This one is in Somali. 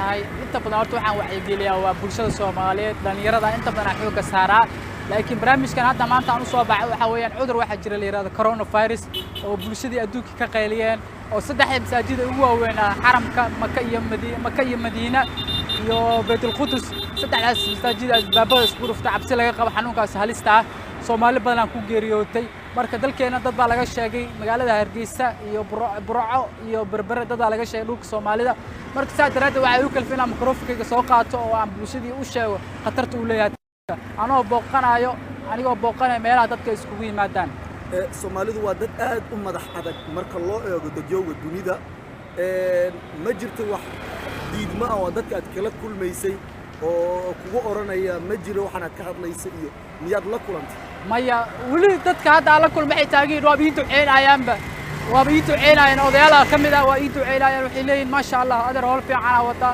tahay inta badan horta waxaan wacyigeliyaa waa bulshada Soomaaliyeed dhalinyarada inta badan xooga saaraa laakiin barnaamijkan hadda maanta aan u soo baxay waxa weeyaan cudur waxa jira la yiraahdo coronavirus oo bulshadii adduunka ka qayliyeen oo saddex masaajid ugu waaweyn xaramka Makka iyo Madiina iyo Baytul Qudus saddexdaas masaajid baabada isku rufta cabsi laga qabo xanuunkaas halista ah Soomaali badan ku geeriyootay marka dalkeena dad baa laga sheegay magaalada Hargeysa iyo Burco iyo Berbera dad baa laga sheegay dhulka Soomaalida marka saa daraaddeed waxa uu kalfina mikrofoonka soo qaato oo aan bulshadii u sheego khatarta uu leeyahay anoo booqanayo meelaha dadka iskugu yimaadaan Soomaalidu waa dad aad u madax adag marka loo eego dadyoga dunida ma jirto wax diidma ah oo dadka aad kala kulmaysay oo kugu oranaya ma jiro waxaan aad ka hadlaysay iyo miyaad la kulantay maya wali dadka hadda la kulmay taageer waa biintu ceenayaanba waa biintu ceenayaan odayaal kamid ah waa biintu ceenayaan waxay leeyihiin ma sha Allah adeer hol fiican wada